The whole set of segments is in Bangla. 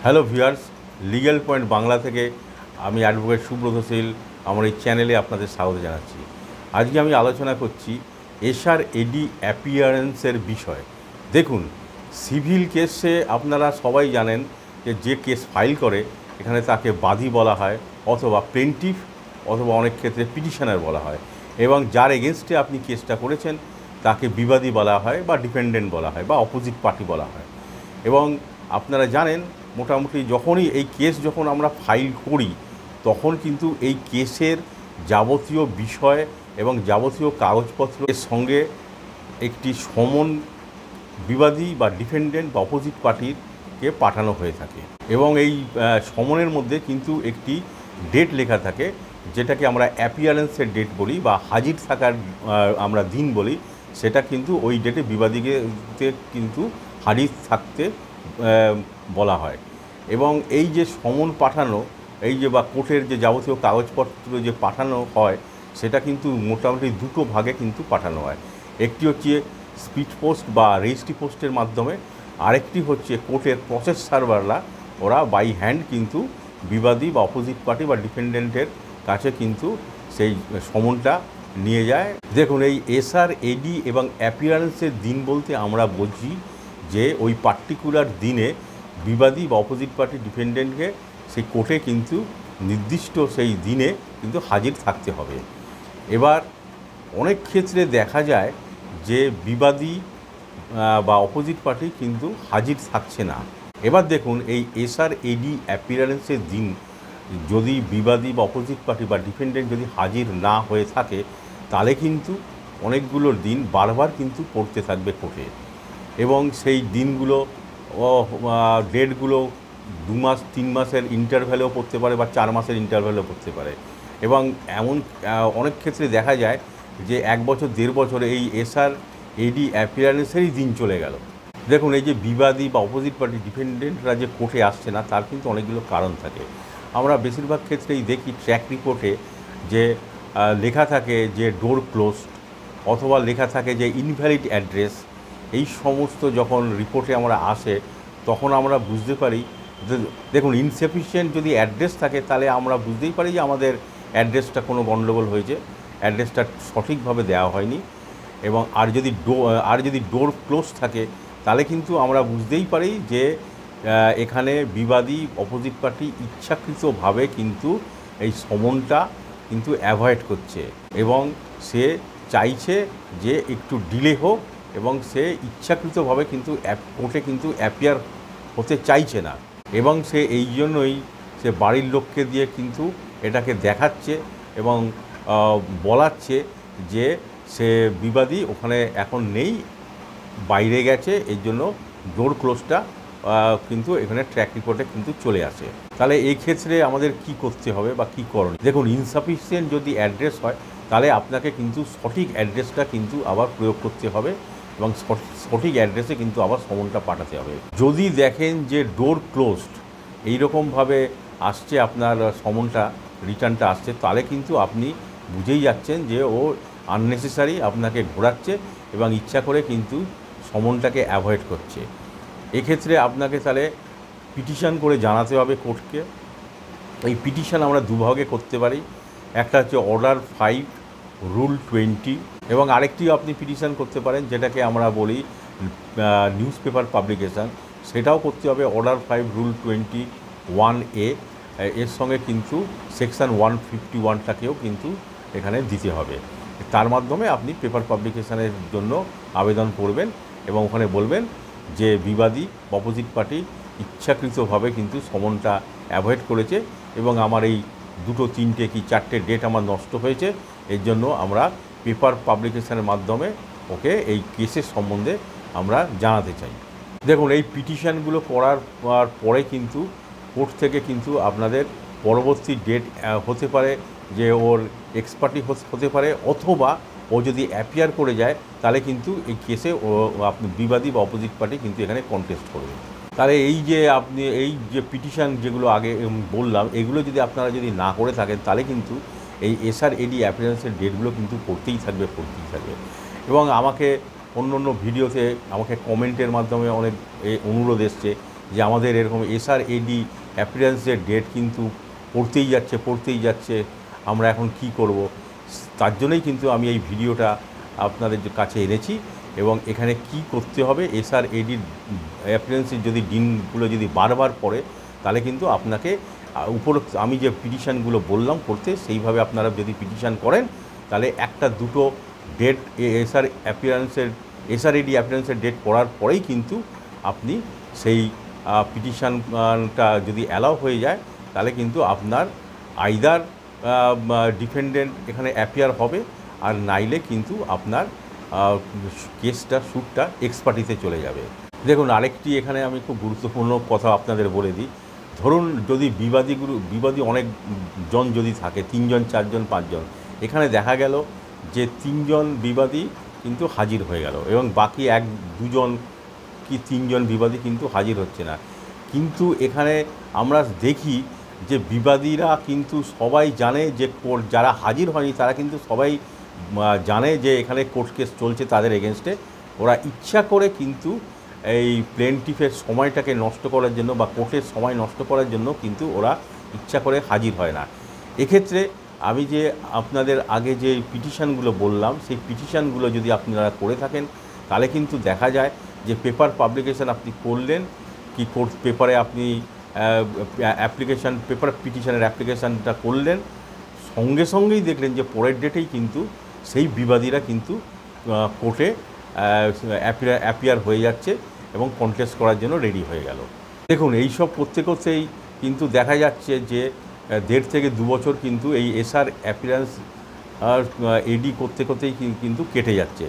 Hello viewers, legal point Bangla থেকে আমি অ্যাডভোকেট সুব্রত শীল আমার এই চ্যানেলে আপনাদের স্বাগত জানাচ্ছি। আজকে আমি আলোচনা করছি এসআর-এডি অ্যাপিয়ারেন্সের বিষয়। দেখুন, সিভিল কেসে আপনারা সবাই জানেন যে কেস ফাইল করে এখানে তাকে বাদী বলা হয়, অথবা প্লেন্টিফ, অথবা অনেক ক্ষেত্রে পিটিশনার বলা হয়, এবং যার এগেনস্টে আপনি কেসটা করেছেন তাকে বিবাদী বলা হয় বা ডিফেন্ডেন্ট বলা হয় বা অপোজিট পার্টি বলা হয়। এবং আপনারা জানেন মোটামুটি যখনই এই কেস যখন আমরা ফাইল করি তখন কিন্তু এই কেসের যাবতীয় বিষয় এবং যাবতীয় কাগজপত্রের সঙ্গে একটি সমন বিবাদী বা ডিফেন্ডেন্ট বা অপোজিট পার্টিকে পাঠানো হয়ে থাকে, এবং এই সমনের মধ্যে কিন্তু একটি ডেট লেখা থাকে, যেটাকে আমরা অ্যাপিয়ারেন্সের ডেট বলি বা হাজির থাকার আমরা দিন বলি। সেটা কিন্তু ওই ডেটে বিবাদীকে কিন্তু হাজির থাকতে বলা হয়। এবং এই যে সমন পাঠানো, এই যে বা কোর্টের যে যাবতীয় কাগজপত্র যে পাঠানো হয়, সেটা কিন্তু মোটামুটি দুটো ভাগে কিন্তু পাঠানো হয়। একটি হচ্ছে স্পিড পোস্ট বা রেজিস্ট্রি পোস্টের মাধ্যমে, আরেকটি হচ্ছে কোর্টের প্রসেস সার্ভাররা ওরা বাই হ্যান্ড কিন্তু বিবাদী বা অপোজিট পার্টি বা ডিফেন্ডেন্টের কাছে কিন্তু সেই সমনটা নিয়ে যায়। দেখুন, এই এসআর-এডি এবং অ্যাপিয়ারেন্সের দিন বলতে আমরা বুঝি যে ওই পার্টিকুলার দিনে বিবাদী বা অপোজিট পার্টি ডিফেন্ডেন্টকে সেই কোর্টে কিন্তু নির্দিষ্ট সেই দিনে কিন্তু হাজির থাকতে হবে। এবার অনেক ক্ষেত্রে দেখা যায় যে বিবাদী বা অপোজিট পার্টি কিন্তু হাজির থাকছে না। এবার দেখুন, এই এসআর-এডি অ্যাপিয়ারেন্সের দিন যদি বিবাদী বা অপোজিট পার্টি বা ডিফেন্ডেন্ট যদি হাজির না হয়ে থাকে, তাহলে কিন্তু অনেকগুলো দিন বারবার কিন্তু পড়তে থাকবে কোর্টে, এবং সেই দিনগুলো ডেটগুলো 2 মাস 3 মাসের ইন্টারভ্যালেও পড়তে পারে বা 4 মাসের ইন্টারভ্যালেও পড়তে পারে। এবং এমন অনেক ক্ষেত্রে দেখা যায় যে 1 বছর 1.5 বছর এই এসআর-এডি অ্যাপিয়ারেন্সেরই দিন চলে গেল। দেখুন, এই যে বিবাদী বা অপোজিট পার্টি ডিফেন্ডেন্টরা যে কোর্টে আসছে না, তার কিন্তু অনেকগুলো কারণ থাকে। আমরা বেশিরভাগ ক্ষেত্রেই দেখি ট্র্যাক রিপোর্টে যে লেখা থাকে যে ডোর ক্লোজড, অথবা লেখা থাকে যে ইনভ্যালিড অ্যাড্রেস। এই সমস্ত যখন রিপোর্টে আমরা আসে তখন আমরা বুঝতে পারি যে, দেখুন, ইনসাফিশিয়েন্ট যদি অ্যাড্রেস থাকে তাহলে আমরা বুঝতেই পারি যে আমাদের অ্যাড্রেসটা কোনো গণ্ডগোল হয়েছে, অ্যাড্রেসটা সঠিকভাবে দেওয়া হয়নি। এবং আর যদি ডোর ক্লোজ থাকে তাহলে কিন্তু আমরা বুঝতেই পারি যে এখানে বিবাদী অপোজিট পার্টি ইচ্ছাকৃতভাবে কিন্তু এই সমনটা কিন্তু অ্যাভয়েড করছে, এবং সে চাইছে যে একটু ডিলে হোক, এবং সে ইচ্ছাকৃতভাবে কিন্তু কোর্টে কিন্তু অ্যাপিয়ার হতে চাইছে না। এবং সে এই জন্যই সে বাড়ির লোককে দিয়ে কিন্তু এটাকে দেখাচ্ছে এবং বলাচ্ছে যে সে বিবাদী ওখানে এখন নেই, বাইরে গেছে, এই জন্য ডোর ক্লোজটা কিন্তু এখানে ট্র্যাক রিপোর্টে কিন্তু চলে আসে। তাহলে এই ক্ষেত্রে আমাদের কি করতে হবে বা কী করণীয়? দেখুন, ইনসাফিসিয়েন্ট যদি অ্যাড্রেস হয় তাহলে আপনাকে কিন্তু সঠিক অ্যাড্রেসটা কিন্তু আবার প্রয়োগ করতে হবে, এবং সঠিক অ্যাড্রেসে কিন্তু আবার সমনটা পাঠাতে হবে। যদি দেখেন যে ডোর ক্লোজড এইরকমভাবে আসছে, আপনার সমনটা রিটার্নটা আসছে, তাহলে কিন্তু আপনি বুঝেই যাচ্ছেন যে ও আননেসেসারি আপনাকে ঘোরাচ্ছে এবং ইচ্ছা করে কিন্তু সমনটাকে অ্যাভয়েড করছে। এক্ষেত্রে আপনাকে তাহলে পিটিশন করে জানাতে হবে কোর্টকে। এই পিটিশন আমরা দুভাগে করতে পারি, একটা হচ্ছে অর্ডার 5 রুল 20, এবং আরেকটিও আপনি পিটিশন করতে পারেন যেটাকে আমরা বলি নিউজ পেপার পাবলিকেশান, সেটাও করতে হবে অর্ডার 5 রুল 21A। এর সঙ্গে কিন্তু সেকশান 151টাকেও কিন্তু এখানে দিতে হবে। তার মাধ্যমে আপনি পেপার পাবলিকেশানের জন্য আবেদন করবেন এবং ওখানে বলবেন যে বিবাদী অপোজিট পার্টি ইচ্ছাকৃতভাবে কিন্তু সমনটা অ্যাভয়েড করেছে, এবং আমার এই 2, 3 কি 4টে ডেট আমার নষ্ট হয়েছে, এর জন্য আমরা পেপার পাবলিকেশানের মাধ্যমে ওকে এই কেসের সম্বন্ধে আমরা জানাতে চাই। দেখুন, এই পিটিশানগুলো করার পরে কিন্তু কোর্ট থেকে কিন্তু আপনাদের পরবর্তী ডেট হতে পারে যে ওর এক্সপার্টি হতে পারে, অথবা ও যদি অ্যাপিয়ার করে যায় তাহলে কিন্তু এই কেসে ও আপনি বিবাদী বা অপোজিট পার্টি কিন্তু এখানে কন্টেস্ট করবে। তাহলে এই যে আপনি এই যে পিটিশান যেগুলো আগে বললাম, এগুলো যদি আপনারা যদি না করে থাকেন তাহলে কিন্তু এই এসআর-এডি অ্যাপিয়ারেন্সের ডেটগুলো কিন্তু পড়তেই থাকবে। এবং আমাকে অন্য ভিডিওতে আমাকে কমেন্টের মাধ্যমে অনেক অনুরোধ এসছে যে আমাদের এরকম SR/AD অ্যাপিয়ারেন্সের ডেট কিন্তু পড়তেই যাচ্ছে, আমরা এখন কি করব। তার জন্যই কিন্তু আমি এই ভিডিওটা আপনাদের কাছে এনেছি এবং এখানে কি করতে হবে। SR/AD অ্যাপিয়ারেন্সের যদি দিনগুলো যদি বারবার পড়ে তাহলে কিন্তু আপনাকে আমি যে পিটিশানগুলো বললাম করতে, সেইভাবে আপনারা যদি পিটিশান করেন তাহলে একটা দুটো ডেট SR/AD অ্যাপিয়ারেন্সের ডেট পড়ার পরেই কিন্তু আপনি সেই পিটিশানটা যদি অ্যালাউ হয়ে যায় তাহলে কিন্তু আপনার আইদার ডিফেন্ডেন্ট এখানে অ্যাপিয়ার হবে, আর নাইলে কিন্তু আপনার শ্যুটটা এক্সপার্টিতে চলে যাবে। দেখুন, আরেকটি এখানে আমি খুব গুরুত্বপূর্ণ কথা আপনাদের বলে দিই। ধরুন যদি বিবাদী অনেকজন যদি থাকে, 3 জন 4 জন 5 জন, এখানে দেখা গেল যে 3 জন বিবাদী কিন্তু হাজির হয়ে গেল এবং বাকি 1-2 জন কি 3 জন বিবাদী কিন্তু হাজির হচ্ছে না। কিন্তু এখানে আমরা দেখি যে বিবাদীরা কিন্তু সবাই জানে যে যারা হাজির হয়নি তারা কিন্তু সবাই জানে যে এখানে কোর্ট কেস চলছে তাদের এগেনস্টে। ওরা ইচ্ছা করে কিন্তু এই প্লেনটিফের সময়টাকে নষ্ট করার জন্য বা কোর্টের সময় নষ্ট করার জন্য কিন্তু ওরা ইচ্ছা করে হাজির হয় না। এক্ষেত্রে আমি যে আপনাদের আগে যে পিটিশানগুলো বললাম, সেই পিটিশানগুলো যদি আপনারা করে থাকেন তাহলে কিন্তু দেখা যায় যে পেপার পাবলিকেশান আপনি করলেন কি কোর্ট পেপারে আপনি পেপার পিটিশানের অ্যাপ্লিকেশানটা করলেন, সঙ্গে সঙ্গেই দেখলেন যে পরের ডেটেই কিন্তু সেই বিবাদীরা কিন্তু কোর্টে অ্যাপিয়ার হয়ে যাচ্ছে এবং কন্টেস্ট করার জন্য রেডি হয়ে গেল। দেখুন, এই সব করতে করতেই কিন্তু দেখা যাচ্ছে যে 1.5 থেকে 2 বছর কিন্তু এই SR অ্যাপিয়ারেন্স AD করতে করতেই কিন্তু কেটে যাচ্ছে।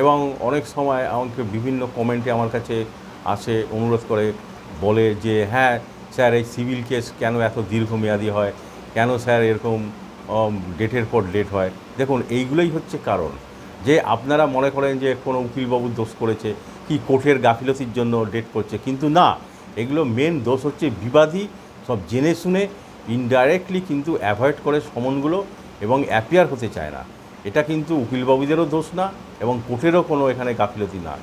এবং অনেক সময় আমাকে বিভিন্ন কমেন্টে আমার কাছে আসে, অনুরোধ করে, বলে যে হ্যাঁ স্যার, এই সিভিল কেস কেন এত দীর্ঘমেয়াদী হয়, কেন স্যার এরকম ডেটের পর ডেট হয়। দেখুন, এইগুলোই হচ্ছে কারণ যে আপনারা মনে করেন যে কোনো উকিলবাবু দোষ করেছে কি কোর্টের গাফিলতির জন্য ডেট করছে, কিন্তু না, এগুলো মেন দোষ হচ্ছে বিবাদী সব জেনে শুনে ইনডাইরেক্টলি কিন্তু অ্যাভয়েড করে সমনগুলো এবং অ্যাপিয়ার হতে চায় না। এটা কিন্তু উকিলবাবুদেরও দোষ না এবং কোর্টেরও কোনো এখানে গাফিলতি না।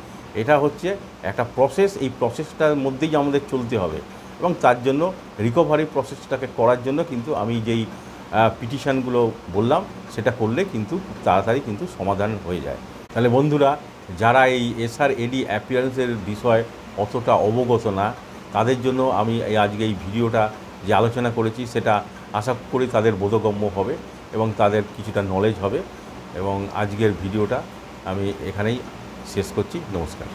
এটা হচ্ছে একটা প্রসেস, এই প্রসেসটার মধ্যেই আমাদের চলতে হবে এবং তার জন্য রিকভারি প্রসেসটাকে করার জন্য কিন্তু আমি যেই পিটিশানগুলো বললাম সেটা করলে কিন্তু খুব তাড়াতাড়ি কিন্তু সমাধান হয়ে যায়। তাহলে বন্ধুরা, যারা এই SR/AD অ্যাপিয়ারেন্সের বিষয় অতটা অবগত না, তাদের জন্য আমি আজকে এই ভিডিওটা যে আলোচনা করেছি সেটা আশা করি তাদের বোধগম্য হবে এবং তাদের কিছুটা নলেজ হবে। এবং আজকের ভিডিওটা আমি এখানেই শেষ করছি। নমস্কার।